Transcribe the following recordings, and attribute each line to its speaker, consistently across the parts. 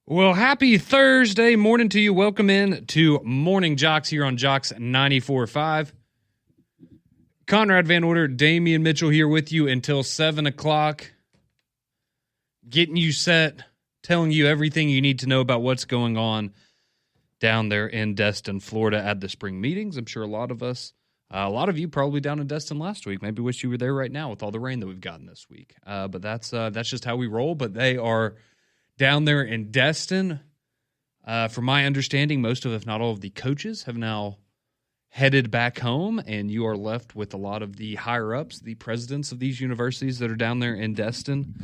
Speaker 1: Well, happy Thursday morning to you. Welcome in to Morning JOX here on JOX 94.5. Conrad Van Order, Damian Mitchell here with you until 7 o'clock. Getting you set, telling you everything you need to know about what's going on down there in Destin, Florida at the spring meetings. I'm sure a lot of you probably down in Destin last week. Maybe wish you were there right now with all the rain that we've gotten this week. But that's just how we roll. But they are down there in Destin. From my understanding, most of, if not all of the coaches have now headed back home, and you are left with a lot of the higher-ups, the presidents of these universities that are down there in Destin,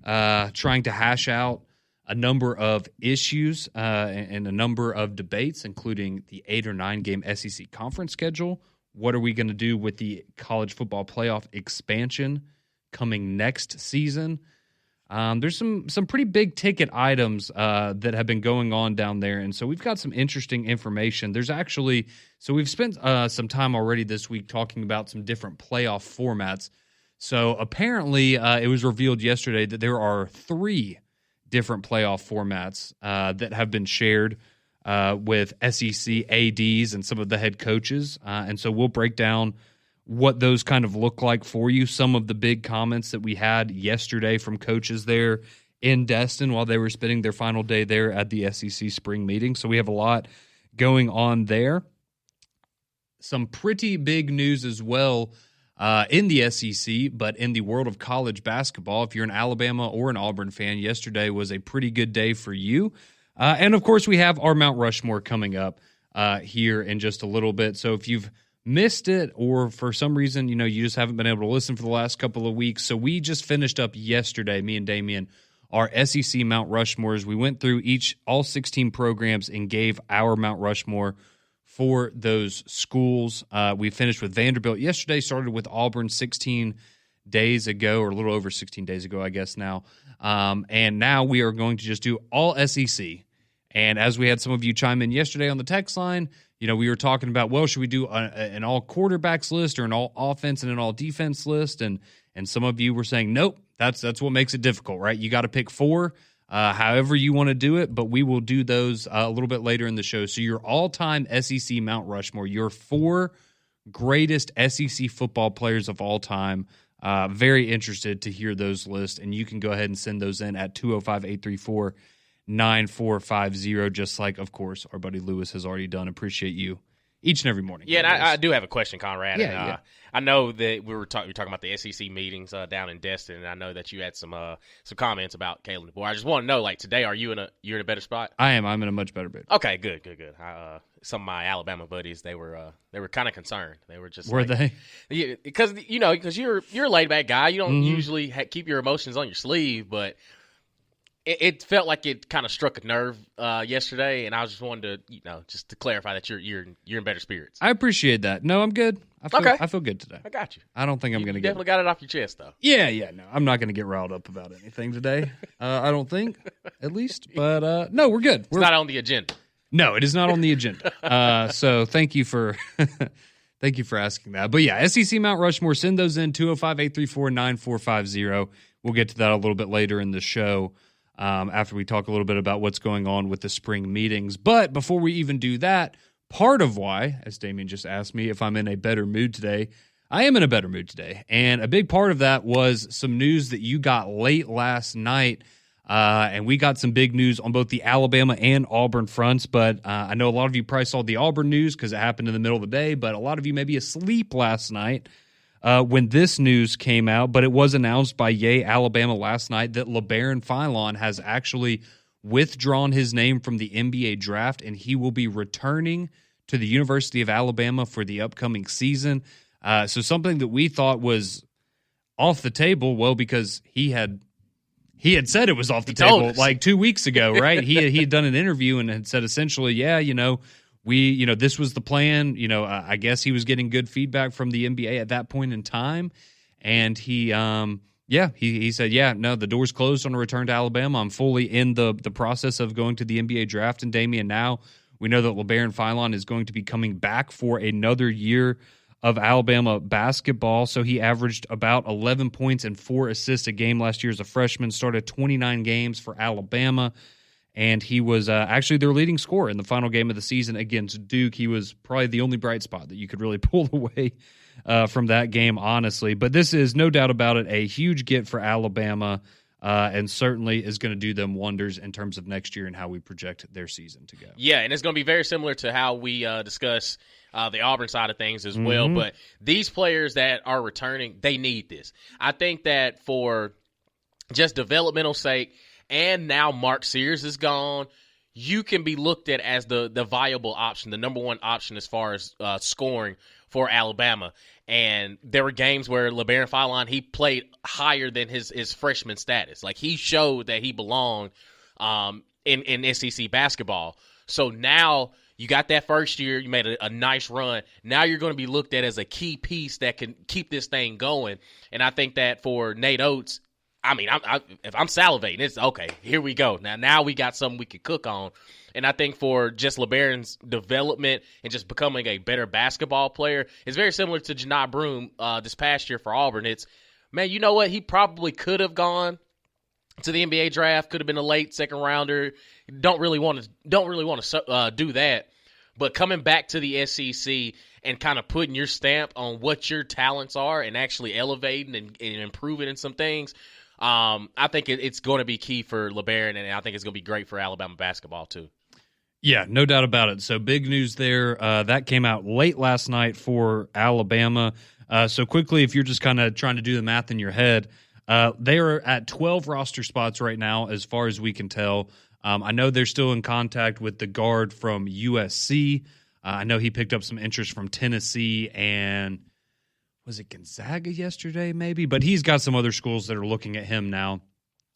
Speaker 1: trying to hash out a number of issues and a number of debates, including the 8 or 9 game SEC conference schedule. What are we going to do with the college football playoff expansion coming next season? There's some pretty big ticket items that have been going on down there, and so we've got some interesting information. So we've spent some time already this week talking about some different playoff formats. So apparently it was revealed yesterday that there are 3 different playoff formats that have been shared with SEC ADs and some of the head coaches, and so we'll break down what those kind of look like for you. Some of the big comments that we had yesterday from coaches there in Destin while they were spending their final day there at the SEC spring meeting. So we have a lot going on there. Some pretty big news as well in the SEC, but in the world of college basketball. If you're an Alabama or an Auburn fan, yesterday was a pretty good day for you. And, of course, we have our Mount Rushmore coming up here in just a little bit. So if you've missed it, or for some reason, you just haven't been able to listen for the last couple of weeks. So we just finished up yesterday, me and Damian, our SEC Mount Rushmores. We went through all 16 programs and gave our Mount Rushmore for those schools. We finished with Vanderbilt yesterday, started with Auburn 16 days ago, or a little over 16 days ago, I guess now. And now we are going to just do all SEC. And as we had some of you chime in yesterday on the text line, we were talking about, well, should we do an all quarterbacks list or an all offense and an all defense list? And some of you were saying, nope, that's what makes it difficult, right? You got to pick 4, however you want to do it, but we will do those a little bit later in the show. So your all-time SEC Mount Rushmore, your 4 greatest SEC football players of all time. Very interested to hear those lists, and you can go ahead and send those in at 205-834-9450, just like, of course, our buddy Lewis has already done. Appreciate you each and every morning.
Speaker 2: Yeah, and I do have a question, Conrad.
Speaker 1: Yeah,
Speaker 2: and, I know that we were talking about the SEC meetings down in Destin, and I know that you had some comments about Kalen DeBoer. I just want to know, today, you're in a better spot?
Speaker 1: I am. I'm in a much better bit.
Speaker 2: Okay, good. Some of my Alabama buddies, they were kind of concerned. They were just
Speaker 1: they?
Speaker 2: Yeah, because you're a laid back guy. You don't usually keep your emotions on your sleeve, but it felt like it kind of struck a nerve yesterday, and I was just wanted to, just to clarify that you're in better spirits.
Speaker 1: I appreciate that. No, I'm good. I feel good today.
Speaker 2: I got you.
Speaker 1: I don't think I'm going to
Speaker 2: definitely got it off your chest, though.
Speaker 1: Yeah. No, I'm not going to get riled up about anything today. I don't think, at least. But no, we're good.
Speaker 2: It's not on the agenda.
Speaker 1: No, it is not on the agenda. So thank you for asking that. But yeah, SEC Mount Rushmore, send those in 205-834-9450. We'll get to that a little bit later in the show. After we talk a little bit about what's going on with the spring meetings. But before we even do that, part of why, as Damian just asked me if I'm in a better mood today, I am in a better mood today. And a big part of that was some news that you got late last night. And we got some big news on both the Alabama and Auburn fronts. But I know a lot of you probably saw the Auburn news because it happened in the middle of the day. But a lot of you may be asleep last night when this news came out, but it was announced by Yay Alabama last night that LeBaron Philon has actually withdrawn his name from the NBA draft, and he will be returning to the University of Alabama for the upcoming season. So something that we thought was off the table, well, because he had said it was off the table like 2 weeks ago, right? he had done an interview and had said essentially, this was the plan. I guess he was getting good feedback from the NBA at that point in time. And he said, the door's closed on a return to Alabama. I'm fully in the process of going to the NBA draft. And Damian, now we know that LeBaron Philon is going to be coming back for another year of Alabama basketball. So he averaged about 11 points and 4 assists a game last year as a freshman, started 29 games for Alabama. and he was actually their leading scorer in the final game of the season against Duke. He was probably the only bright spot that you could really pull away from that game, honestly. But this is, no doubt about it, a huge get for Alabama, and certainly is going to do them wonders in terms of next year and how we project their season to go.
Speaker 2: Yeah, and it's going to be very similar to how we discuss the Auburn side of things as well. But these players that are returning, they need this. I think that for just developmental sake, and now Mark Sears is gone, you can be looked at as the viable option, the number one option as far as scoring for Alabama. And there were games where LeBaron Philon, he played higher than his freshman status. Like, he showed that he belonged in SEC basketball. So now you got that first year, you made a nice run. Now you're going to be looked at as a key piece that can keep this thing going. And I think that for Nate Oates, I mean, if I'm salivating, it's okay, here we go. Now we got something we could cook on. And I think for just LeBaron's development and just becoming a better basketball player, it's very similar to Janai Broome this past year for Auburn. It's, man, you know what? He probably could have gone to the NBA draft, could have been a late second rounder. Don't really want to do that. But coming back to the SEC and kind of putting your stamp on what your talents are and actually elevating and improving in some things, I think it's going to be key for LeBaron, and I think it's going to be great for Alabama basketball too.
Speaker 1: Yeah, no doubt about it. So big news there. That came out late last night for Alabama. So quickly, if you're just kind of trying to do the math in your head, they are at 12 roster spots right now, as far as we can tell. I know they're still in contact with the guard from USC. I know he picked up some interest from Tennessee and was it Gonzaga yesterday maybe? But he's got some other schools that are looking at him now.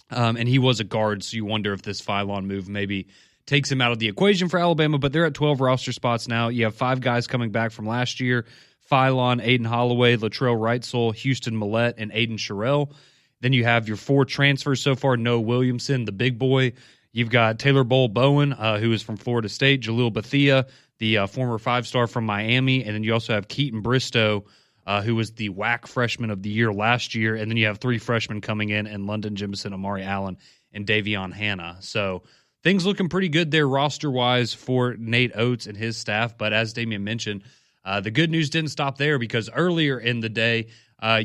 Speaker 1: And he was a guard, so you wonder if this Philon move maybe takes him out of the equation for Alabama. But they're at 12 roster spots now. You have 5 guys coming back from last year: Philon, Aiden Holloway, Latrell Wrightsell, Houston Millette, and Aiden Sherrill. Then you have your 4 transfers so far: Noah Williamson, the big boy. You've got Taylor Bowen, who is from Florida State; Jaleel Bethia, the former 5-star from Miami. And then you also have Keaton Bristow, who was the WAC freshman of the year last year. And then you have 3 freshmen coming in, and London Jimison, Amari Allen, and Davion Hanna. So things looking pretty good there roster-wise for Nate Oates and his staff. But as Damian mentioned, the good news didn't stop there, because earlier in the day,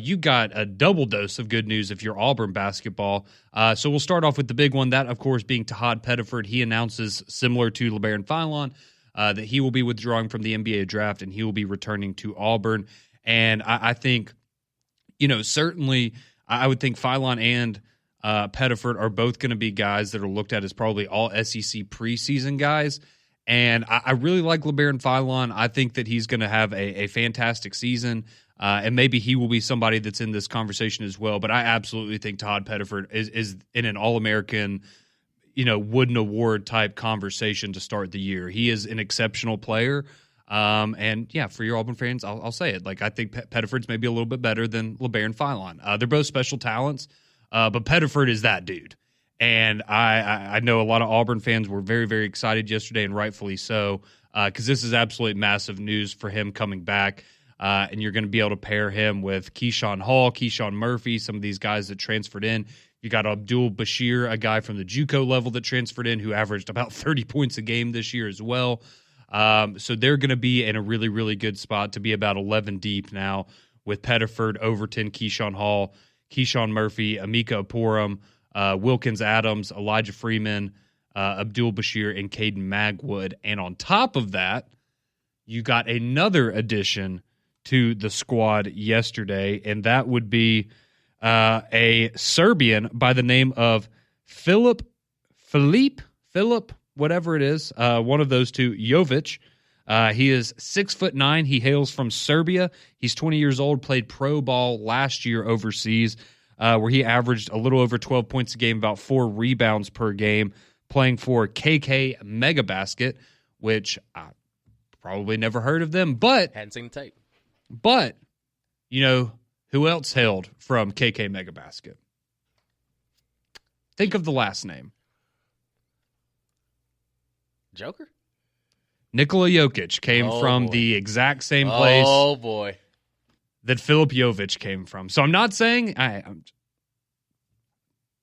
Speaker 1: you got a double dose of good news if you're Auburn basketball. So we'll start off with the big one, that, of course, being Tahad Pettiford. He announces, similar to LeBaron Philon, that he will be withdrawing from the NBA draft and he will be returning to Auburn. And I think, certainly I would think Philon and Pettiford are both going to be guys that are looked at as probably all SEC preseason guys. And I really like LeBaron Philon. I think that he's going to have a fantastic season. And maybe he will be somebody that's in this conversation as well. But I absolutely think Tahad Pettiford is in an All-American, Wooden Award type conversation to start the year. He is an exceptional player. And yeah, for your Auburn fans, I'll say it. Like, I think Pettiford's maybe a little bit better than LeBaron Philon. They're both special talents, but Pettiford is that dude. And I know a lot of Auburn fans were very, very excited yesterday, and rightfully so, because this is absolutely massive news for him coming back. And you're going to be able to pair him with Keyshawn Hall, Keyshawn Murphy, some of these guys that transferred in. You got Abdul Bashir, a guy from the JUCO level that transferred in, who averaged about 30 points a game this year as well. So they're going to be in a really, really good spot to be about 11 deep now with Pettiford, Overton, Keyshawn Hall, Keyshawn Murphy, Amika Oporum, Wilkins Adams, Elijah Freeman, Abdul Bashir, and Caden Magwood. And on top of that, you got another addition to the squad yesterday, and that would be a Serbian by the name of Philip, whatever it is, one of those two, Jovic. He is 6'9". He hails from Serbia. He's 20 years old, played pro ball last year overseas, where he averaged a little over 12 points a game, about 4 rebounds per game, playing for KK Megabasket, which I probably never heard of them, but
Speaker 2: hadn't seen the tape.
Speaker 1: But you know who else hailed from KK Megabasket? Think of the last name.
Speaker 2: Joker?
Speaker 1: Nikola Jokic came from the exact same place that Filip Jovic came from. So I'm not saying I'm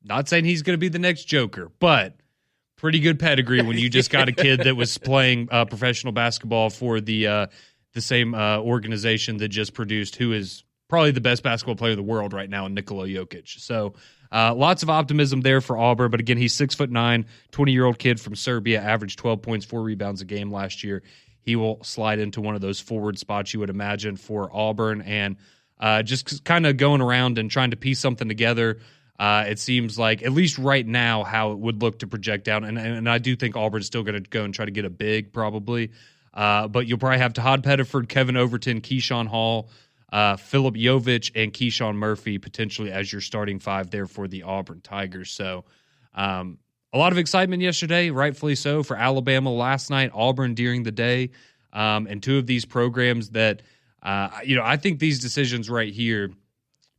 Speaker 1: not saying he's going to be the next Joker, but pretty good pedigree when you just got a kid that was playing professional basketball for the same organization that just produced who is probably the best basketball player in the world right now in Nikola Jokic. So lots of optimism there for Auburn. But again, he's 6'9", 20-year-old kid from Serbia, averaged 12 points, 4 rebounds a game last year. He will slide into one of those forward spots you would imagine for Auburn, and just kind of going around and trying to piece something together. It seems like, at least right now, how it would look to project down. And I do think Auburn's still going to go and try to get a big, probably. But you'll probably have Tahad Pettiford, Kevin Overton, Keyshawn Hall, Philip Jovic, and Keyshawn Murphy potentially as your starting five there for the Auburn Tigers. So a lot of excitement yesterday, rightfully so, for Alabama last night, Auburn during the day, and two of these programs that, I think these decisions right here,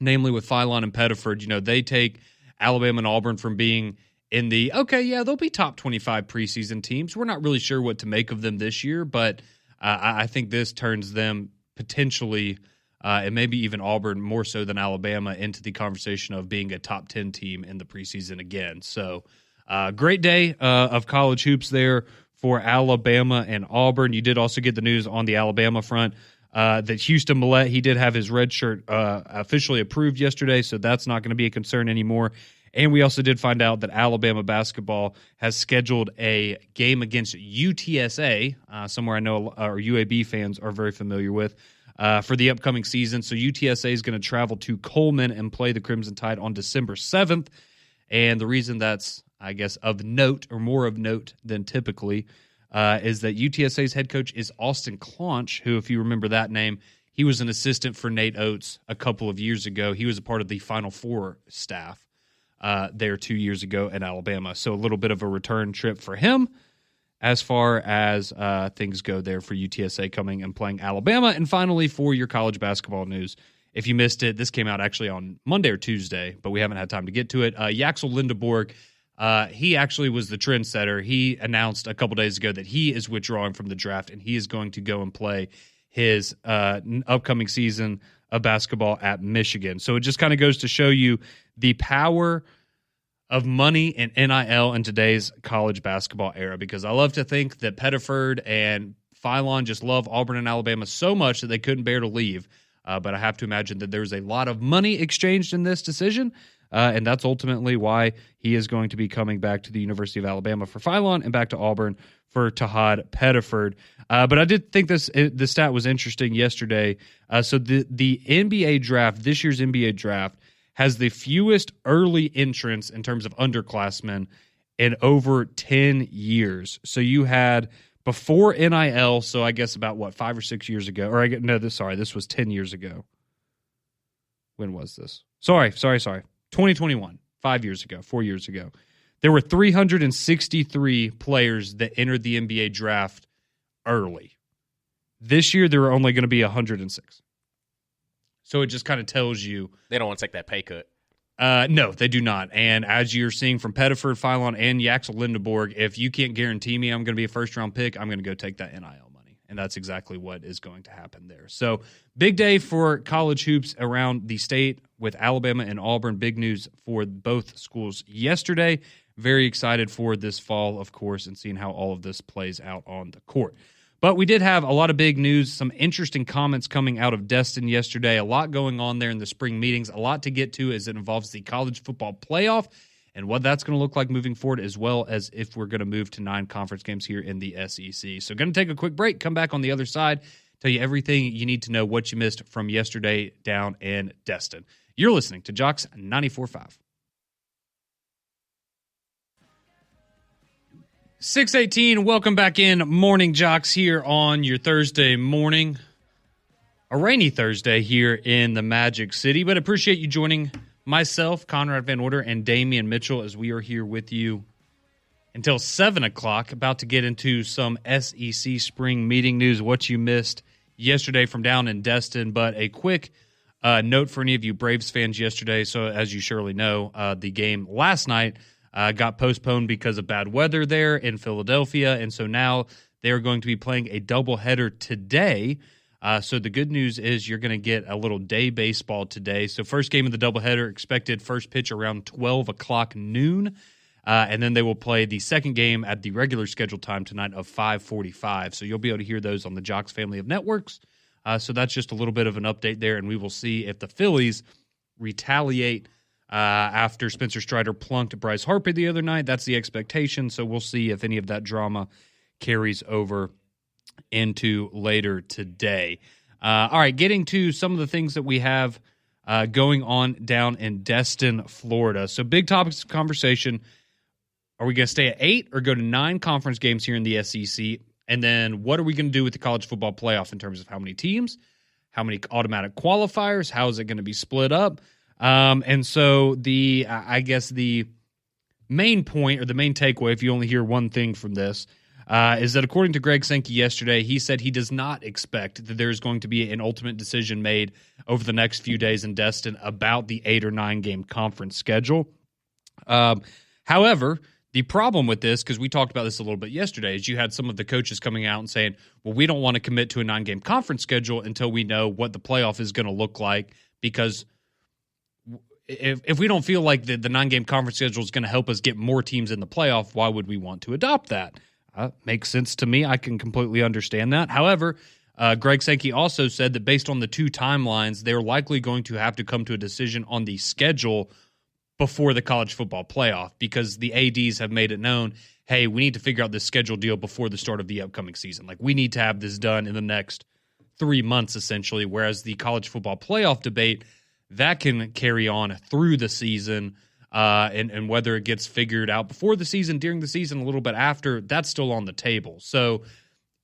Speaker 1: namely with Philon and Pettiford, they take Alabama and Auburn from being in the, they'll be top 25 preseason teams. We're not really sure what to make of them this year, but I think this turns them potentially, and maybe even Auburn more so than Alabama, into the conversation of being a top 10 team in the preseason again. So great day of college hoops there for Alabama and Auburn. You did also get the news on the Alabama front that Houston Millett, he did have his red shirt officially approved yesterday, so that's not going to be a concern anymore. And we also did find out that Alabama basketball has scheduled a game against UTSA, somewhere I know our UAB fans are very familiar with, for the upcoming season. So UTSA is going to travel to Coleman and play the Crimson Tide on December 7th. And the reason that's, I guess, of note, or more of note than typically, is that UTSA's head coach is Austin Claunch, who, if you remember that name, he was an assistant for Nate Oates a couple of years ago. He was a part of the Final Four staff there 2 years ago in Alabama. So a little bit of a return trip for him as far as things go there for UTSA coming and playing Alabama. And finally, for your college basketball news, if you missed it, this came out actually on Monday or Tuesday, but we haven't had time to get to it. Yaxel Lindeborg, he actually was the trendsetter. He announced a couple days ago that he is withdrawing from the draft, and he is going to go and play his upcoming season of basketball at Michigan. So it just kind of goes to show you the power of money and NIL in today's college basketball era, because I love to think that Pettiford and Philon just love Auburn and Alabama so much that they couldn't bear to leave. But I have to imagine that there's a lot of money exchanged in this decision, and that's ultimately why he is going to be coming back to the University of Alabama for Philon and back to Auburn for Tahad Pettiford. But I did think the stat was interesting yesterday. So the NBA draft, this year's NBA draft, has the fewest early entrants in terms of underclassmen in over 10 years. So you had before NIL, so I guess about 5 or 6 years ago, this was 10 years ago. When was this? Sorry. 2021, 5 years ago, 4 years ago. There were 363 players that entered the NBA draft early. This year, there are only going to be 106. So it just kind of tells you.
Speaker 2: They don't want to take that pay cut.
Speaker 1: No, they do not. And as you're seeing from Pettiford, Philon, and Yaxel Lindeborg, if you can't guarantee me I'm going to be a first-round pick, I'm going to go take that NIL money. And that's exactly what is going to happen there. So big day for college hoops around the state with Alabama and Auburn. Big news for both schools yesterday. Very excited for this fall, of course, and seeing how all of this plays out on the court. But we did have a lot of big news, some interesting comments coming out of Destin yesterday, a lot going on there in the spring meetings, a lot to get to as it involves the college football playoff and what that's going to look like moving forward, as well as if we're going to move to 9 conference games here in the SEC. So going to take a quick break, come back on the other side, tell you everything you need to know, what you missed from yesterday down in Destin. You're listening to JOX 94.5. 6:18, welcome back in Morning JOX here on your Thursday morning. A rainy Thursday here in the Magic City, but appreciate you joining myself, Conrad Van Order, and Damian Mitchell as we are here with you until 7 o'clock, about to get into some SEC spring meeting news, what you missed yesterday from down in Destin. But a quick note for any of you Braves fans yesterday. So as you surely know, the game last night got postponed because of bad weather there in Philadelphia, and so now they're going to be playing a doubleheader today. So the good news is you're going to get a little day baseball today. So first game of the doubleheader expected first pitch around 12 o'clock noon. And then they will play the second game at the regular scheduled time tonight of 5:45. So you'll be able to hear those on the JOX family of networks. So that's just a little bit of an update there, and we will see if the Phillies retaliate after Spencer Strider plunked Bryce Harper the other night. That's the expectation, so we'll see if any of that drama carries over into later today. All right, getting to some of the things that we have going on down in Destin, Florida. So big topics of conversation. Are we going to stay at 8 or go to 9 conference games here in the SEC? And then what are we going to do with the college football playoff in terms of how many teams, how many automatic qualifiers, how is it going to be split up? And so I guess the main point or the main takeaway, if you only hear one thing from this, is that according to Greg Sankey yesterday, he said he does not expect that there is going to be an ultimate decision made over the next few days in Destin about the 8 or 9 game conference schedule. However, the problem with this, because we talked about this a little bit yesterday, is you had some of the coaches coming out and saying, well, we don't want to commit to a 9-game conference schedule until we know what the playoff is going to look like, because if we don't feel like the 9-game conference schedule is going to help us get more teams in the playoff, why would we want to adopt that? Makes sense to me. I can completely understand that. However, Greg Sankey also said that based on the 2 timelines, they're likely going to have to come to a decision on the schedule before the college football playoff, because the ADs have made it known, hey, we need to figure out this schedule deal before the start of the upcoming season. Like, we need to have this done in the next 3 months, essentially, whereas the college football playoff debate, that can carry on through the season, and whether it gets figured out before the season, during the season, a little bit after, that's still on the table. So,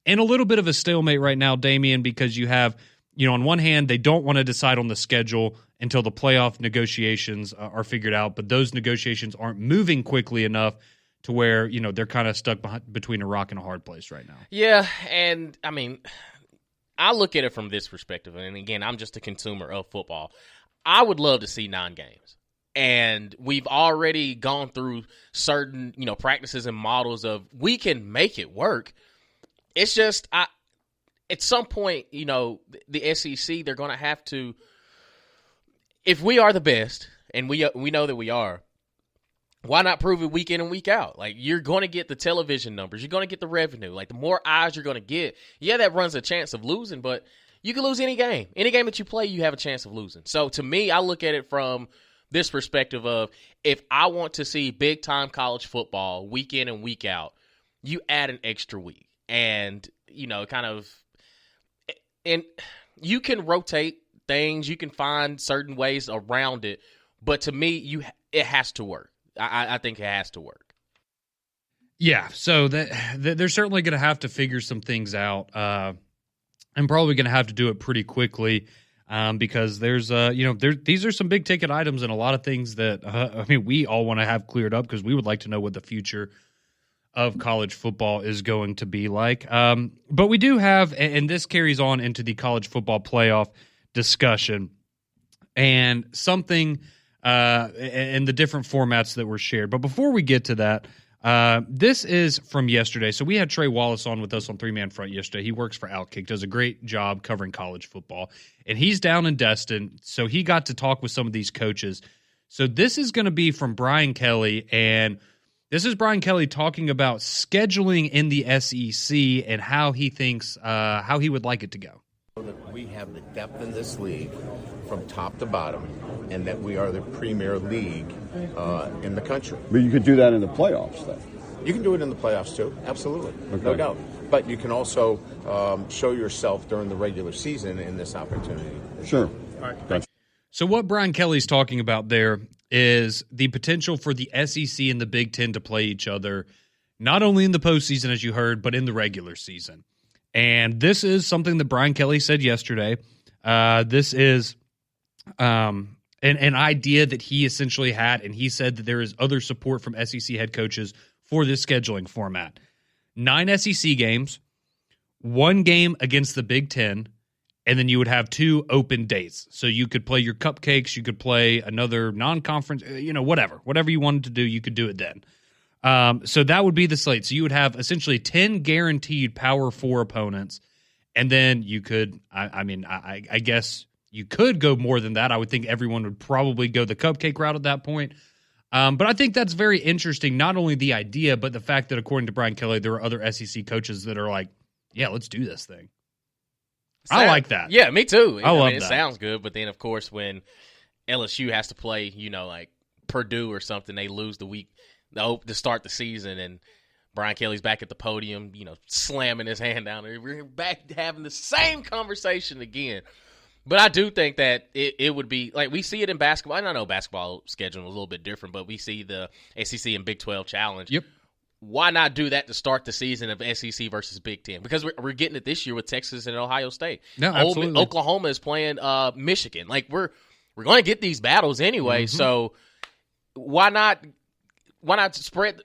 Speaker 1: in a little bit of a stalemate right now, Damian, because you have, on one hand, they don't want to decide on the schedule until the playoff negotiations are figured out, but those negotiations aren't moving quickly enough to where, they're kind of stuck between a rock and a hard place right now.
Speaker 2: Yeah, and, I mean, I look at it from this perspective, and again, I'm just a consumer of football. I would love to see 9 games. And we've already gone through certain, practices and models of we can make it work. It's just, at some point, the SEC, they're going to have to, if we are the best, and we know that we are, why not prove it week in and week out? Like, you're going to get the television numbers. You're going to get the revenue. Like, the more eyes you're going to get, yeah, that runs a chance of losing, but you can lose any game. Any game that you play, you have a chance of losing. So, to me, I look at it from this perspective of, if I want to see big-time college football week in and week out, you add an extra week. And, and you can rotate things. You can find certain ways around it. But to me, it has to work. I think it has to work.
Speaker 1: Yeah, so they're certainly going to have to figure some things out, and probably going to have to do it pretty quickly, because there's these are some big ticket items and a lot of things that we all want to have cleared up, because we would like to know what the future of college football is going to be like. But we do have, and this carries on into the college football playoff discussion, and something and the different formats that were shared. But before we get to that, this is from yesterday. So we had Trey Wallace on with us on 3-Man Front yesterday. He works for Outkick, does a great job covering college football. And he's down in Destin, so he got to talk with some of these coaches. So this is going to be from Brian Kelly, and this is Brian Kelly talking about scheduling in the SEC and how he thinks, how he would like it to go.
Speaker 3: We have the depth in this league from top to bottom, and that we are the premier league in the country.
Speaker 4: But you could do that in the playoffs, though.
Speaker 3: You can do it in the playoffs, too. Absolutely.
Speaker 4: Okay.
Speaker 3: No doubt. But you can also show yourself during the regular season in this opportunity.
Speaker 4: Sure.
Speaker 3: All right.
Speaker 4: Gotcha.
Speaker 1: So what Brian Kelly's talking about there is the potential for the SEC and the Big Ten to play each other, not only in the postseason, as you heard, but in the regular season. And this is something that Brian Kelly said yesterday. This is an idea that he essentially had, and he said that there is other support from SEC head coaches for this scheduling format. 9 SEC games, 1 game against the Big Ten, and then you would have 2 open dates. So you could play your cupcakes, you could play another non-conference, whatever you wanted to do, you could do it then. So that would be the slate. So you would have essentially 10 guaranteed Power 4 opponents, and then you could, I guess you could go more than that. I would think everyone would probably go the cupcake route at that point. But I think that's very interesting, not only the idea, but the fact that according to Brian Kelly, there are other SEC coaches that are like, yeah, let's do this thing. I like that.
Speaker 2: Yeah, me too.
Speaker 1: I love
Speaker 2: mean, it
Speaker 1: that.
Speaker 2: sounds good, but then, of course, when LSU has to play, like Purdue or something, they lose the week to start the season, and Brian Kelly's back at the podium, slamming his hand down there. We're back having the same conversation again. But I do think that it would be, like, we see it in basketball. I don't know, basketball scheduling a little bit different, but we see the SEC and Big 12 challenge.
Speaker 1: Yep.
Speaker 2: Why not do that to start the season of SEC versus Big 10? Because we're getting it this year with Texas and Ohio State.
Speaker 1: No, absolutely.
Speaker 2: Oklahoma is playing Michigan. Like, we're going to get these battles anyway, so why not spread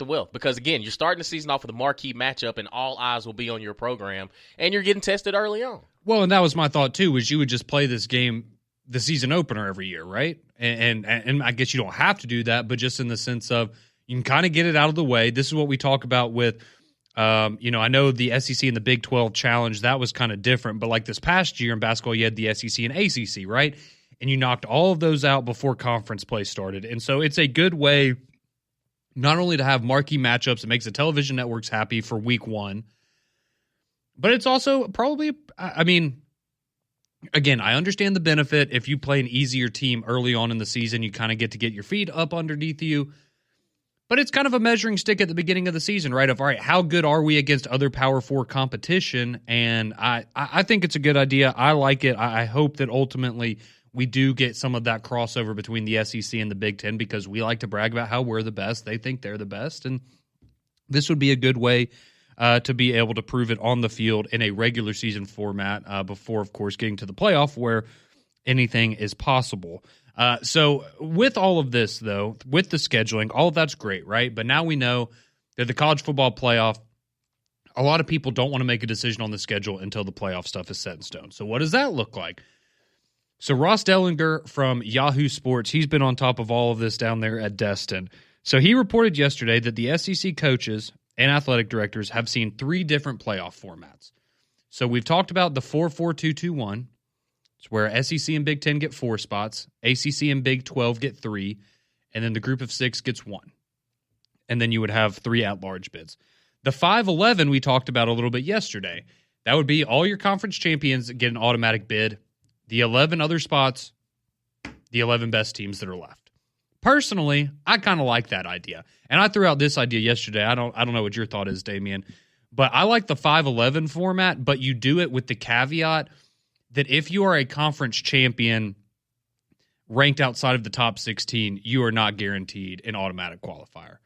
Speaker 2: the wealth? Because, again, you're starting the season off with a marquee matchup, and all eyes will be on your program, and you're getting tested early on.
Speaker 1: Well, and that was my thought, too, was you would just play this game, the season opener every year, right? And I guess you don't have to do that, but just in the sense of you can kind of get it out of the way. This is what we talk about with, I know the SEC and the Big 12 challenge, that was kind of different, but like this past year in basketball, you had the SEC and ACC, right? And you knocked all of those out before conference play started. And so it's a good way not only to have marquee matchups, it makes the television networks happy for week one, but it's also probably, again, I understand the benefit. If you play an easier team early on in the season, you kind of get to get your feet up underneath you. But it's kind of a measuring stick at the beginning of the season, right? Of, all right, how good are we against other Power 4 competition? And I think it's a good idea. I like it. I hope that ultimately we do get some of that crossover between the SEC and the Big Ten, because we like to brag about how we're the best. They think they're the best. And this would be a good way to be able to prove it on the field in a regular season format before, of course, getting to the playoff where anything is possible. So with all of this, though, with the scheduling, all of that's great, right? But now we know that the college football playoff, a lot of people don't want to make a decision on the schedule until the playoff stuff is set in stone. So what does that look like? So Ross Dellinger from Yahoo Sports, he's been on top of all of this down there at Destin. So he reported yesterday that the SEC coaches and athletic directors have seen 3 different playoff formats. So we've talked about the 4-4-2-2-1. It's where SEC and Big 10 get 4 spots, ACC and Big 12 get 3, and then the group of 6 gets 1. And then you would have 3 at-large bids. The 5-11 we talked about a little bit yesterday. That would be all your conference champions get an automatic bid, the 11 other spots, the 11 best teams that are left. Personally, I kind of like that idea. And I threw out this idea yesterday. I don't know what your thought is, Damian, but I like the 5-11 format, but you do it with the caveat that if you are a conference champion ranked outside of the top 16, you are not guaranteed an automatic qualifier.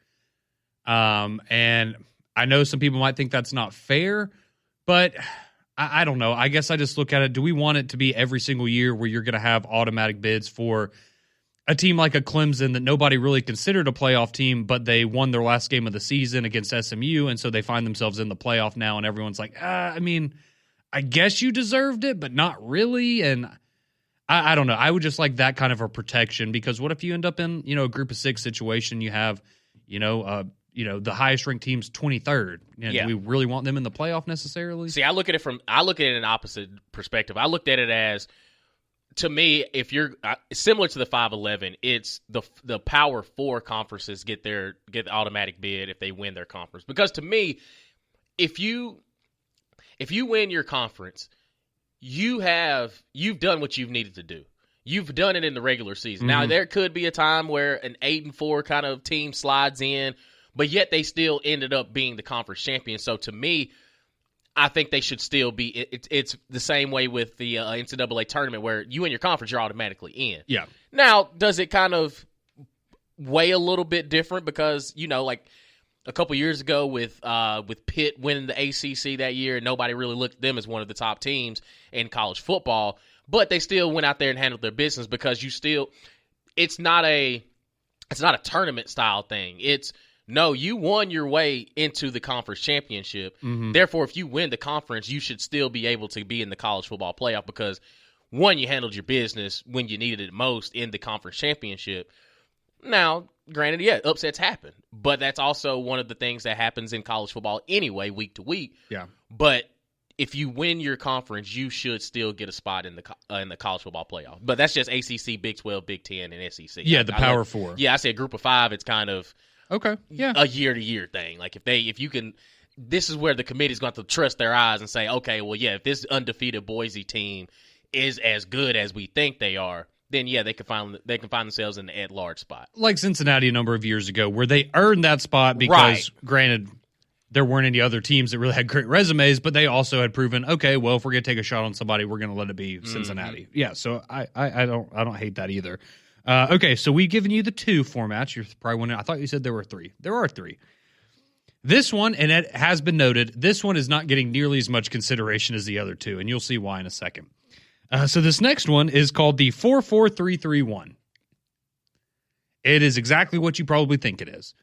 Speaker 1: And I know some people might think that's not fair, but I don't know. I guess I just look at it. Do we want it to be every single year where you're going to have automatic bids for a team like a Clemson that nobody really considered a playoff team, but they won their last game of the season against SMU, and so they find themselves in the playoff now, and everyone's like, I guess you deserved it, but not really. And I don't know. I would just like that kind of a protection, because what if you end up in, a group of 6 situation, you have, the highest ranked team's 23rd. Do we really want them in the playoff necessarily?
Speaker 2: See, I look at it in an opposite perspective. I looked at it as, to me, if you're similar to the 5-11, it's the Power 4 conferences get the automatic bid if they win their conference. Because to me, if you win your conference, you've done what you've needed to do. You've done it in the regular season. Now, there could be a time where an 8-4 kind of team slides in, but yet they still ended up being the conference champion. So to me, I think they should still be. It's the same way with the NCAA tournament, where you win your conference, you're automatically in.
Speaker 1: Yeah.
Speaker 2: Now, does it kind of weigh a little bit different because like a couple years ago with Pitt winning the ACC that year, nobody really looked at them as one of the top teams in college football, but they still went out there and handled their business, because it's not a tournament style thing. No, you won your way into the conference championship. Therefore, if you win the conference, you should still be able to be in the college football playoff, because, one, you handled your business when you needed it most in the conference championship. Now, granted, upsets happen, but that's also one of the things that happens in college football anyway, week to week.
Speaker 1: Yeah.
Speaker 2: But if you win your conference, you should still get a spot in the college football playoff. But that's just ACC, Big 12, Big 10, and SEC.
Speaker 1: Yeah, the Power Four.
Speaker 2: Yeah, I said Group of 5. It's kind of a year-to-year thing. Like if you can, this is where the committee's going to have to trust their eyes and say, okay, well, yeah, if this undefeated Boise team is as good as we think they are, then yeah, they can find themselves in the at-large spot.
Speaker 1: Like Cincinnati a number of years ago, where they earned that spot because, granted, there weren't any other teams that really had great resumes, but they also had proven, okay, well, if we're going to take a shot on somebody, we're going to let it be Cincinnati. Mm-hmm. Yeah, so I don't hate that either. Okay, so we've given you the 2 formats. You're probably wondering, I thought you said there were 3. There are 3. This one, and it has been noted, this one is not getting nearly as much consideration as the other 2, and you'll see why in a second. So this next one is called the 4-4-3-3-1. It is exactly what you probably think it is.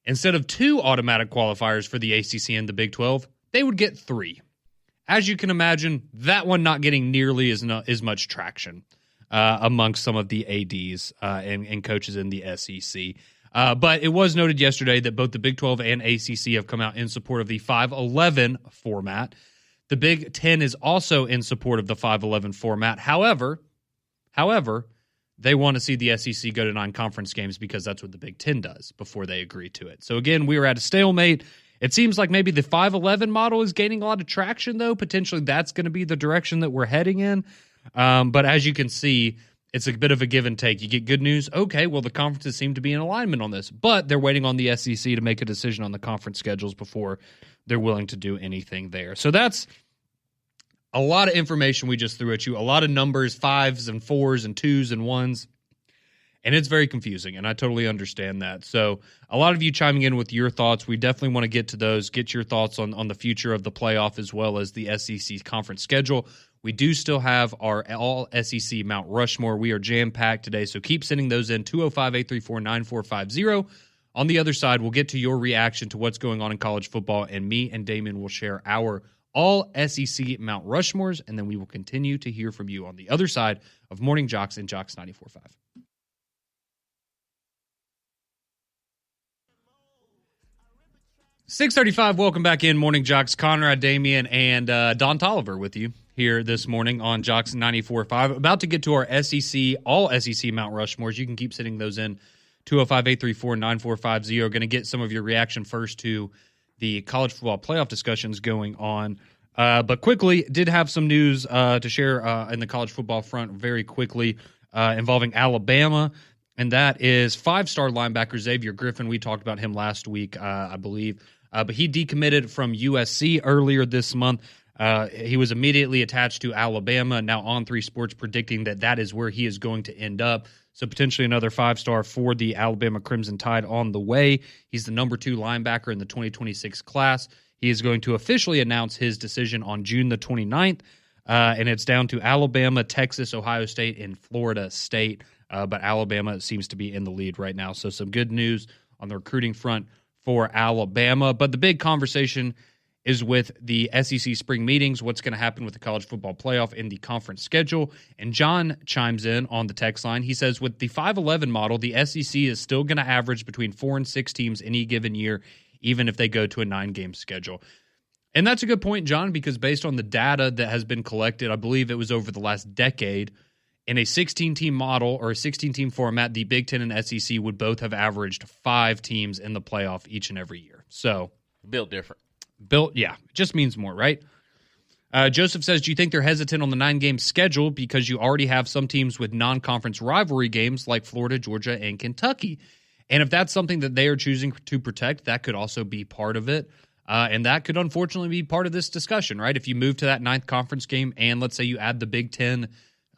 Speaker 1: Instead of 2 automatic qualifiers for the ACC and the Big 12, they would get 3. As you can imagine, that one not getting nearly as much traction amongst some of the ADs and coaches in the SEC. But it was noted yesterday that both the Big 12 and ACC have come out in support of the 5-11 format. The Big 10 is also in support of the 5-11 format. However, they want to see the SEC go to 9 conference games because that's what the Big 10 does before they agree to it. So again, we were at a stalemate. It seems like maybe the 5-11 model is gaining a lot of traction, though. Potentially that's going to be the direction that we're heading in. But as you can see, it's a bit of a give and take. You get good news. Okay, well, the conferences seem to be in alignment on this, but they're waiting on the SEC to make a decision on the conference schedules before they're willing to do anything there. So that's a lot of information we just threw at you, a lot of numbers, 5s and 4s and 2s and 1s, and it's very confusing, and I totally understand that. So a lot of you chiming in with your thoughts. We definitely want to get to those, get your thoughts on the future of the playoff as well as the SEC conference schedule. We do still have our all-SEC Mount Rushmore. We are jam-packed today, so keep sending those in, 205-834-9450. On the other side, we'll get to your reaction to what's going on in college football, and me and Damon will share our all-SEC Mount Rushmores, and then we will continue to hear from you on the other side of Morning JOX and JOX 94.5. .635, welcome back in, Morning JOX. Conrad, Damian, and Don Tolliver with you here this morning on JOX 94.5. About to get to our SEC, all SEC Mount Rushmores. You can keep sending those in, 205-834-9450. Going to get some of your reaction first to the college football playoff discussions going on. But quickly, did have some news to share in the college football front very quickly involving Alabama, and that is 5-star linebacker Xavier Griffin. We talked about him last week, I believe. But he decommitted from USC earlier this month. He was immediately attached to Alabama. Now On3 Sports predicting that is where he is going to end up. So potentially another 5-star for the Alabama Crimson Tide on the way. He's the number 2 linebacker in the 2026 class. He is going to officially announce his decision on June the 29th, and it's down to Alabama, Texas, Ohio State, and Florida State. But Alabama seems to be in the lead right now. So some good news on the recruiting front for Alabama. But the big conversation is with the SEC spring meetings, what's going to happen with the college football playoff and the conference schedule. And John chimes in on the text line. He says, with the 5-11 model, the SEC is still going to average between 4 and 6 teams any given year, even if they go to a 9-game schedule. And that's a good point, John, because based on the data that has been collected, I believe it was over the last decade, in a 16-team model or a 16-team format, the Big Ten and SEC would both have averaged 5 teams in the playoff each and every year. So
Speaker 2: built different.
Speaker 1: Yeah, it just means more, right? Joseph says, do you think they're hesitant on the 9-game schedule because you already have some teams with non-conference rivalry games like Florida, Georgia, and Kentucky? And if that's something that they are choosing to protect, that could also be part of it. And that could unfortunately be part of this discussion, right? If you move to that 9th conference game and let's say you add the Big Ten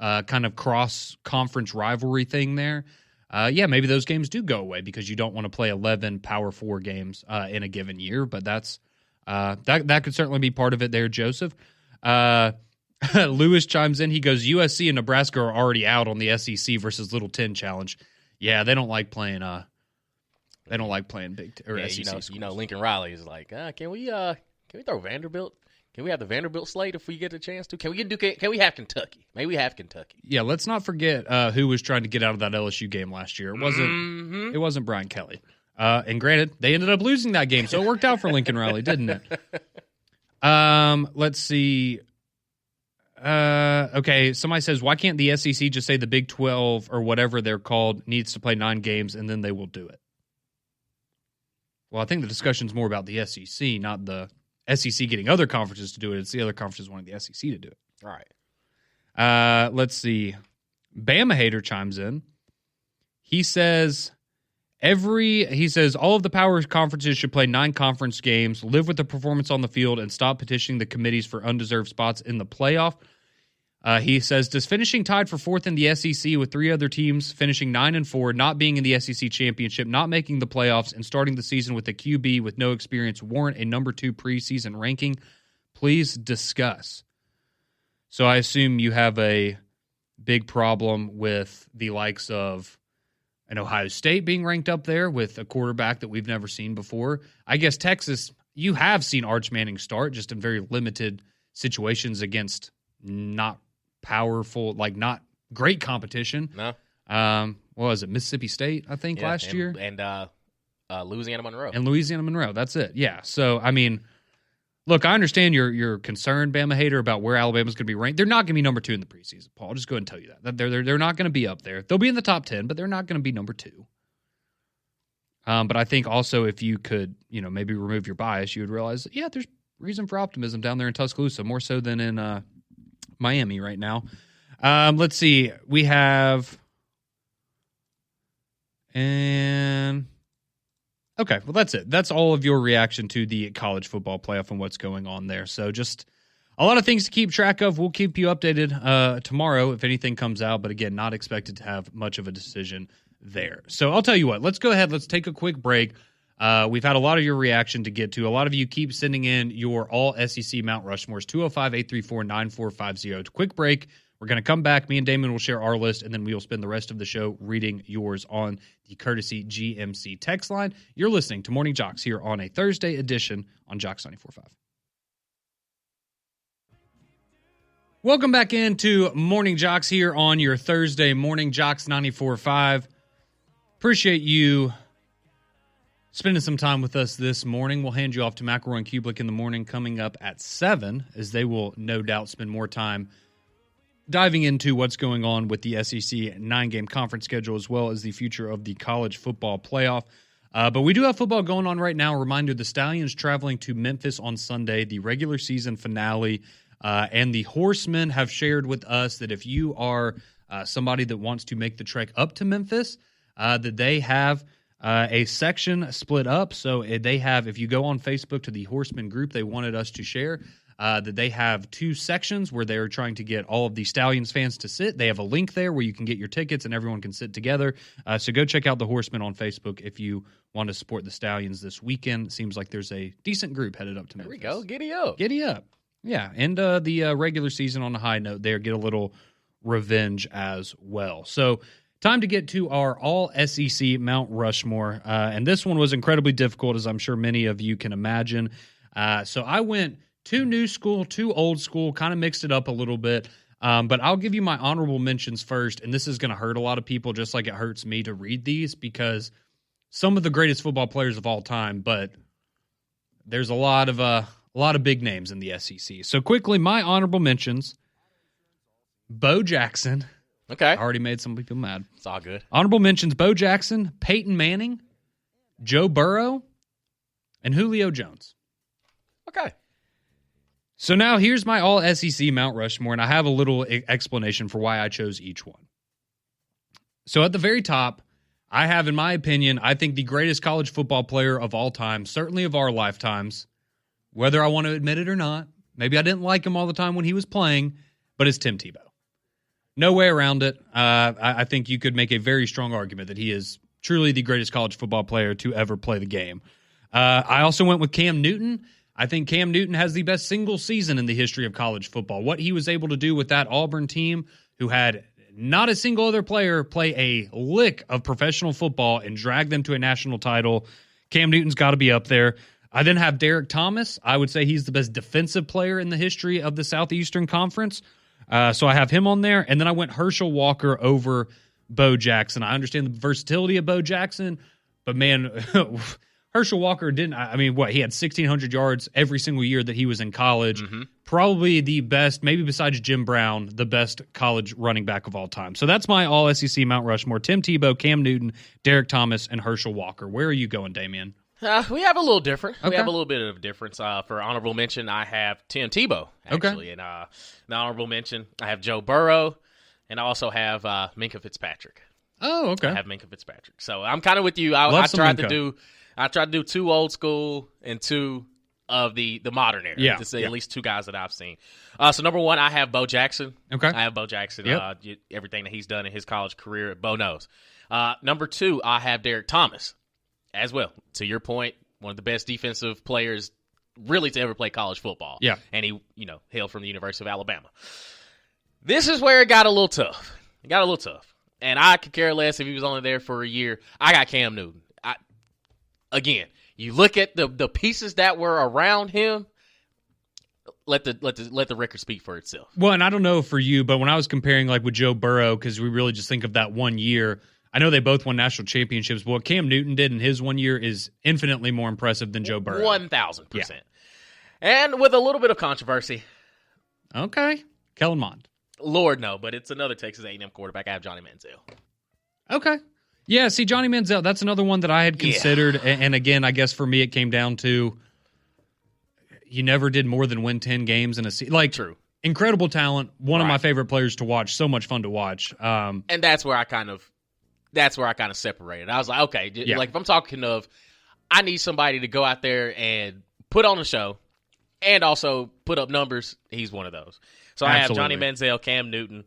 Speaker 1: kind of cross-conference rivalry thing there, maybe those games do go away because you don't want to play 11 Power 4 games in a given year. But that's that could certainly be part of it there, Joseph. Lewis chimes in. He goes, USC and Nebraska are already out on the SEC versus Little 10 challenge. Yeah, they don't like playing They don't like playing Big or SEC schools.
Speaker 2: Lincoln Riley is like, can we throw Vanderbilt? Can we have the Vanderbilt slate if we get a chance to? Can we have Kentucky? Maybe we have Kentucky.
Speaker 1: Yeah, let's not forget who was trying to get out of that LSU game last year. It wasn't Brian Kelly. And granted, they ended up losing that game, so it worked out for Lincoln Riley, didn't it? Let's see. Okay, somebody says, why can't the SEC just say the Big 12 or whatever they're called needs to play 9 games and then they will do it? Well, I think the discussion's more about the SEC, not the SEC getting other conferences to do it. It's the other conferences wanting the SEC to do it.
Speaker 2: All right.
Speaker 1: Let's see. Bama Hater chimes in. He says all of the power conferences should play 9 conference games, live with the performance on the field, and stop petitioning the committees for undeserved spots in the playoff. He says, does finishing tied for 4th in the SEC with 3 other teams finishing 9-4, not being in the SEC championship, not making the playoffs, and starting the season with a QB with no experience warrant a number 2 preseason ranking? Please discuss. So I assume you have a big problem with the likes of an Ohio State being ranked up there with a quarterback that we've never seen before. I guess Texas, you have seen Arch Manning start just in very limited situations against not powerful, like not great competition.
Speaker 2: No.
Speaker 1: What was it, Mississippi State, I think, last year?
Speaker 2: And Louisiana Monroe.
Speaker 1: And Louisiana Monroe, that's it. Yeah, so, I mean, look, I understand you're concerned, Bama Hater, about where Alabama's going to be ranked. They're not going to be number 2 in the preseason, Paul. I'll just go ahead and tell you that. They're not going to be up there. They'll be in the top 10, but they're not going to be number 2. But I think also if you could, maybe remove your bias, you would realize that, yeah, there's reason for optimism down there in Tuscaloosa, more so than in Miami right now. Let's see. We have... Okay, well, that's it. That's all of your reaction to the college football playoff and what's going on there. So just a lot of things to keep track of. We'll keep you updated tomorrow if anything comes out, but again, not expected to have much of a decision there. So I'll tell you what, let's go ahead. Let's take a quick break. We've had a lot of your reaction to get to. A lot of you keep sending in your all SEC Mount Rushmores, 205-834-9450. Quick break. We're going to come back. Me and Damon will share our list, and then we will spend the rest of the show reading yours on the courtesy GMC text line. You're listening to Morning JOX here on a Thursday edition on JOX 94.5. Welcome back into Morning JOX here on your Thursday morning, JOX 94.5. Appreciate you spending some time with us this morning. We'll hand you off to McElroy and Kublik in the morning coming up at 7, as they will no doubt spend more time diving into what's going on with the SEC 9-game conference schedule as well as the future of the college football playoff. But we do have football going on right now. A reminder, the Stallions traveling to Memphis on Sunday, the regular season finale. And the Horsemen have shared with us that if you are somebody that wants to make the trek up to Memphis, that they have a section split up. So they have, if you go on Facebook to the Horsemen group, they wanted us to share that they have 2 sections where they're trying to get all of the Stallions fans to sit. They have a link there where you can get your tickets and everyone can sit together. So go check out the Horsemen on Facebook if you want to support the Stallions this weekend. It seems like there's a decent group headed up to Memphis.
Speaker 2: There we go. Giddy up.
Speaker 1: Giddy up. Yeah, and the regular season on a high note there, get a little revenge as well. So time to get to our all-SEC Mount Rushmore, and this one was incredibly difficult, as I'm sure many of you can imagine. So I went 2 new school, 2 old school, kind of mixed it up a little bit, but I'll give you my honorable mentions first, and this is going to hurt a lot of people just like it hurts me to read these because some of the greatest football players of all time, but there's a lot of big names in the SEC. So quickly, my honorable mentions: Bo Jackson.
Speaker 2: Okay.
Speaker 1: I already made some people mad.
Speaker 2: It's all good.
Speaker 1: Honorable mentions: Bo Jackson, Peyton Manning, Joe Burrow, and Julio Jones.
Speaker 2: Okay.
Speaker 1: So now here's my all SEC Mount Rushmore, and I have a little explanation for why I chose each one. So at the very top, I have, in my opinion, I think the greatest college football player of all time, certainly of our lifetimes, whether I want to admit it or not. Maybe I didn't like him all the time when he was playing, but it's Tim Tebow. No way around it. I think you could make a very strong argument that he is truly the greatest college football player to ever play the game. I also went with Cam Newton. I think Cam Newton has the best single season in the history of college football. What he was able to do with that Auburn team, who had not a single other player play a lick of professional football and drag them to a national title, Cam Newton's got to be up there. I then have Derek Thomas. I would say he's the best defensive player in the history of the Southeastern Conference. So I have him on there. And then I went Herschel Walker over Bo Jackson. I understand the versatility of Bo Jackson, but man, Herschel Walker didn't. I mean, what he had 1,600 yards every single year that he was in college. Probably the best, maybe besides Jim Brown, the best college running back of all time. So that's my all SEC Mount Rushmore: Tim Tebow, Cam Newton, Derek Thomas, and Herschel Walker. Where are you going, Damian?
Speaker 2: We have a little different.
Speaker 1: Okay.
Speaker 2: We have a little bit of a difference. For honorable mention, I have Tim Tebow, actually. And the honorable mention, I have Joe Burrow, and I also have Minkah Fitzpatrick.
Speaker 1: Oh, okay.
Speaker 2: I have Minkah Fitzpatrick. So I'm kind of with you. I tried to do two old school and two of the modern era.
Speaker 1: Yeah.
Speaker 2: To say at least two guys that I've seen. So number one, I have Bo Jackson.
Speaker 1: Okay.
Speaker 2: I have Bo Jackson.
Speaker 1: Yep.
Speaker 2: Everything that he's done in his college career, Bo knows. Number two, I have Derek Thomas as well. To your point, one of the best defensive players really to ever play college football.
Speaker 1: Yeah.
Speaker 2: And he, hailed from the University of Alabama. This is where it got a little tough. And I could care less if he was only there for a year. I got Cam Newton. Again, you look at the pieces that were around him. Let the record speak for itself.
Speaker 1: Well, and I don't know for you, but when I was comparing like with Joe Burrow, because we really just think of that 1 year, I know they both won national championships, but what Cam Newton did in his 1 year is infinitely more impressive than Joe Burrow.
Speaker 2: 1,000%. And with a little bit of controversy.
Speaker 1: Okay. Kellen Mond.
Speaker 2: Lord, no, but it's another Texas A&M quarterback. I have Johnny Manziel.
Speaker 1: Okay. Yeah, see, Johnny Manziel, that's another one that I had considered. Yeah. And again, I guess for me, it came down to he never did more than win 10 games in a season. Like,
Speaker 2: true.
Speaker 1: Incredible talent. One of my favorite players to watch. So much fun to watch.
Speaker 2: And that's where I kind of separated. I was like, okay, like if I'm talking of, I need somebody to go out there and put on a show and also put up numbers. He's one of those. So I have Johnny Manziel, Cam Newton,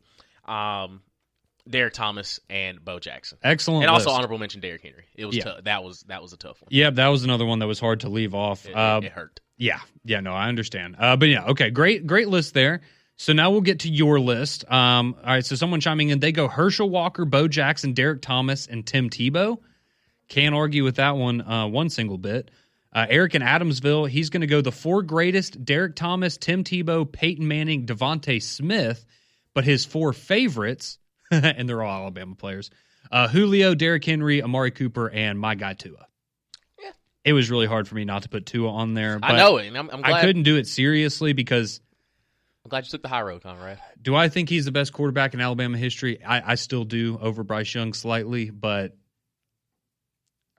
Speaker 2: Derek Thomas, and Bo Jackson.
Speaker 1: Excellent.
Speaker 2: And also
Speaker 1: list.
Speaker 2: honorable mention Derrick Henry. It was tough. That was a tough one.
Speaker 1: Yeah, that was another one that was hard to leave off.
Speaker 2: It hurt.
Speaker 1: Yeah, no, I understand. But yeah, okay, great list there. So now we'll get to your list. All right, so someone chiming in, they go Herschel Walker, Bo Jackson, Derek Thomas, and Tim Tebow. Can't argue with that one single bit. Eric in Adamsville, he's going to go the four greatest: Derek Thomas, Tim Tebow, Peyton Manning, Devontae Smith. But his four favorites, and they're all Alabama players: Julio, Derrick Henry, Amari Cooper, and my guy Tua.
Speaker 2: Yeah,
Speaker 1: it was really hard for me not to put Tua on there. But
Speaker 2: I know it. And I'm glad
Speaker 1: I couldn't do it seriously because
Speaker 2: I'm glad you took the high road, Conrad.
Speaker 1: Do I think he's the best quarterback in Alabama history? I still do, over Bryce Young slightly, but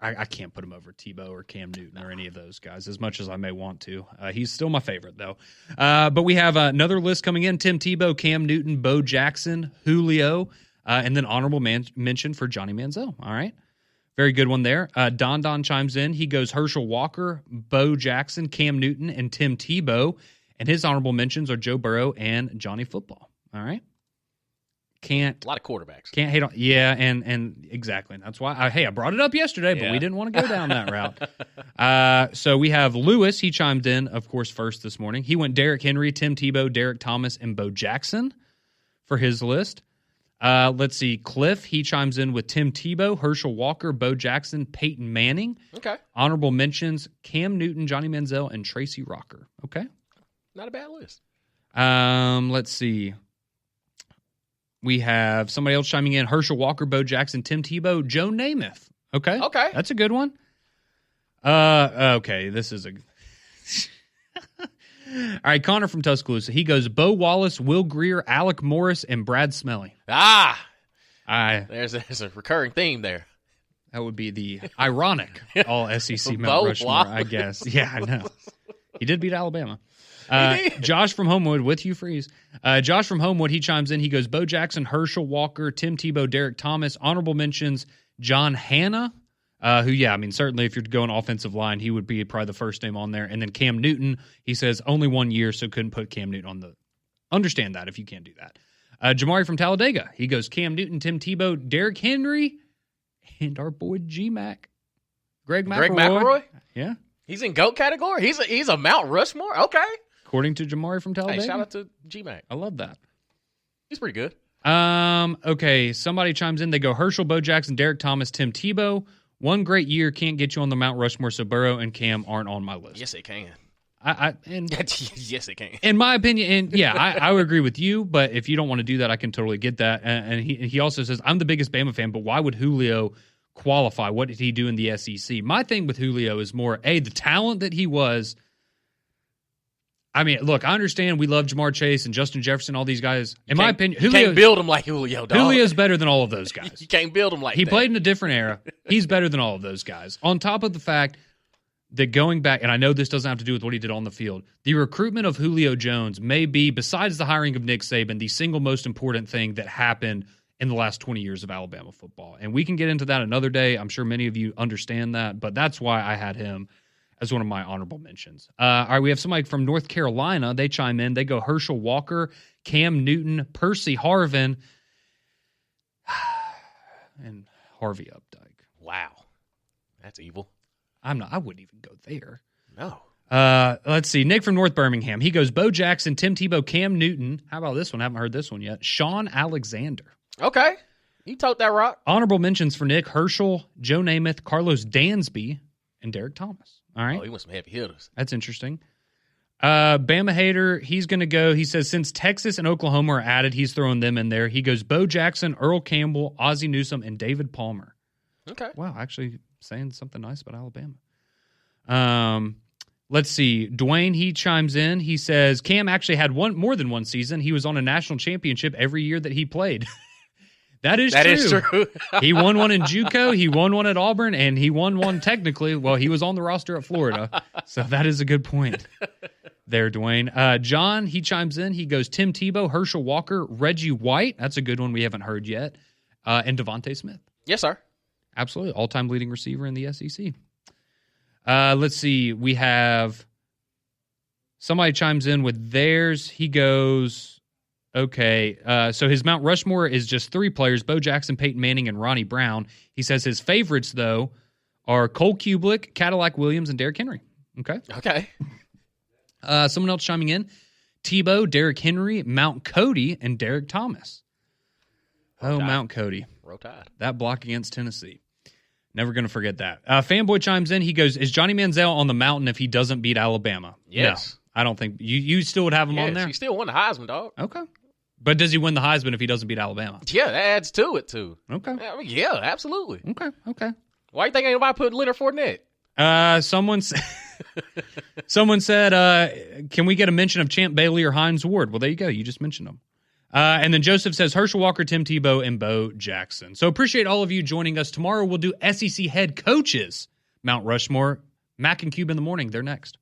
Speaker 1: I can't put him over Tebow or Cam Newton or any of those guys, as much as I may want to. He's still my favorite, though. But we have another list coming in: Tim Tebow, Cam Newton, Bo Jackson, Julio, and then honorable mention for Johnny Manziel. All right. Very good one there. Don chimes in. He goes Herschel Walker, Bo Jackson, Cam Newton, and Tim Tebow. And his honorable mentions are Joe Burrow and Johnny Football. All right. A
Speaker 2: lot of quarterbacks.
Speaker 1: Can't hate on. Yeah, and exactly. That's why I brought it up yesterday, but we didn't want to go down that route. So we have Lewis. He chimed in, of course, first this morning. He went Derrick Henry, Tim Tebow, Derek Thomas, and Bo Jackson for his list. Let's see. Cliff, he chimes in with Tim Tebow, Herschel Walker, Bo Jackson, Peyton Manning.
Speaker 2: Okay.
Speaker 1: Honorable mentions: Cam Newton, Johnny Manziel, and Tracy Rocker. Okay.
Speaker 2: Not a bad list.
Speaker 1: Let's see. We have somebody else chiming in: Herschel Walker, Bo Jackson, Tim Tebow, Joe Namath. Okay. That's a good one. Okay, this is a... All right, Connor from Tuscaloosa. He goes Bo Wallace, Will Greer, Alec Morris, and Brad Smelly.
Speaker 2: There's a recurring theme there.
Speaker 1: That would be the ironic all-SEC Mount Rushmore,
Speaker 2: Wallace.
Speaker 1: I guess. Yeah, I know. He did beat Alabama. Josh from Homewood with Hugh Freeze. Josh from Homewood, he chimes in. He goes Bo Jackson, Herschel Walker, Tim Tebow, Derek Thomas. Honorable mentions: John Hanna, who, certainly if you're going offensive line, he would be probably the first name on there. And then Cam Newton, he says only 1 year, so couldn't put Cam Newton on the... Understand that if you can't do that. Jamari from Talladega, he goes Cam Newton, Tim Tebow, Derrick Henry, and our boy G-Mac. Greg McElroy. Yeah.
Speaker 2: He's in GOAT category? He's a Mount Rushmore? Okay.
Speaker 1: According to Jamari from Talladega.
Speaker 2: Hey, shout out to G-Mac.
Speaker 1: I love that.
Speaker 2: He's pretty good.
Speaker 1: Okay, somebody chimes in. They go Herschel, Bo Jackson, Derek Thomas, Tim Tebow. One great year can't get you on the Mount Rushmore, so Burrow and Cam aren't on my list.
Speaker 2: Yes, it can.
Speaker 1: Yes,
Speaker 2: it can.
Speaker 1: In my opinion, and I would agree with you, but if you don't want to do that, I can totally get that. And he also says, I'm the biggest Bama fan, but why would Julio, qualify. What did he do in the SEC? My thing with Julio is more, the talent that he was. I mean, look, I understand we love Jamar Chase and Justin Jefferson, all these guys. In my opinion,
Speaker 2: you can't build him like Julio, dog.
Speaker 1: Julio's better than all of those guys.
Speaker 2: You can't build him like
Speaker 1: he
Speaker 2: that.
Speaker 1: played in a different era. He's better than all of those guys. On top of the fact that going back, and I know this doesn't have to do with what he did on the field, the recruitment of Julio Jones may be, besides the hiring of Nick Saban, the single most important thing that happened in the last 20 years of Alabama football. And we can get into that another day. I'm sure many of you understand that, but that's why I had him as one of my honorable mentions. All right, we have somebody from North Carolina. They chime in. They go Herschel Walker, Cam Newton, Percy Harvin, and Harvey Updike.
Speaker 2: Wow. That's evil.
Speaker 1: I wouldn't even go there.
Speaker 2: No.
Speaker 1: Let's see. Nick from North Birmingham. He goes Bo Jackson, Tim Tebow, Cam Newton. How about this one? I haven't heard this one yet. Sean Alexander.
Speaker 2: Okay. You tote that rock.
Speaker 1: Honorable mentions for Nick: Herschel, Joe Namath, Carlos Dansby, and Derek Thomas. All right.
Speaker 2: Oh, he wants some heavy hitters.
Speaker 1: That's interesting. Bama hater, he's going to go. He says since Texas and Oklahoma are added, he's throwing them in there. He goes Bo Jackson, Earl Campbell, Ozzie Newsome, and David Palmer.
Speaker 2: Okay.
Speaker 1: Wow, actually saying something nice about Alabama. Let's see. Dwayne, he chimes in. He says Cam actually had more than one season. He was on a national championship every year that he played. That is true. He won one in JUCO, he won one at Auburn, and he won one technically. Well, he was on the roster at Florida. So that is a good point there, Dwayne. John, he chimes in. He goes Tim Tebow, Herschel Walker, Reggie White. That's a good one we haven't heard yet. And Devontae Smith.
Speaker 2: Yes, sir.
Speaker 1: Absolutely. All-time leading receiver in the SEC. Let's see. We have somebody chimes in with theirs. He goes... Okay, so his Mount Rushmore is just 3 players, Bo Jackson, Peyton Manning, and Ronnie Brown. He says his favorites, though, are Cole Kubelik, Cadillac Williams, and Derrick Henry. Okay. Someone else chiming in, Tebow, Derrick Henry, Mount Cody, and Derek Thomas. Mount Cody.
Speaker 2: Roll Tide.
Speaker 1: That block against Tennessee. Never going to forget that. Fanboy chimes in. He goes, is Johnny Manziel on the mountain if he doesn't beat Alabama?
Speaker 2: Yes.
Speaker 1: No, I don't think. You still would have him on there?
Speaker 2: He still won the Heisman, dog.
Speaker 1: Okay. But does he win the Heisman if he doesn't beat Alabama?
Speaker 2: Yeah, that adds to it, too.
Speaker 1: Okay.
Speaker 2: I mean, yeah, absolutely.
Speaker 1: Okay.
Speaker 2: Why you think anybody put Leonard Fournette?
Speaker 1: Someone said, can we get a mention of Champ Bailey or Hines Ward? Well, there you go. You just mentioned them. And then Joseph says Herschel Walker, Tim Tebow, and Bo Jackson. So appreciate all of you joining us. Tomorrow we'll do SEC head coaches, Mount Rushmore. Mac and Cube in the morning. They're next.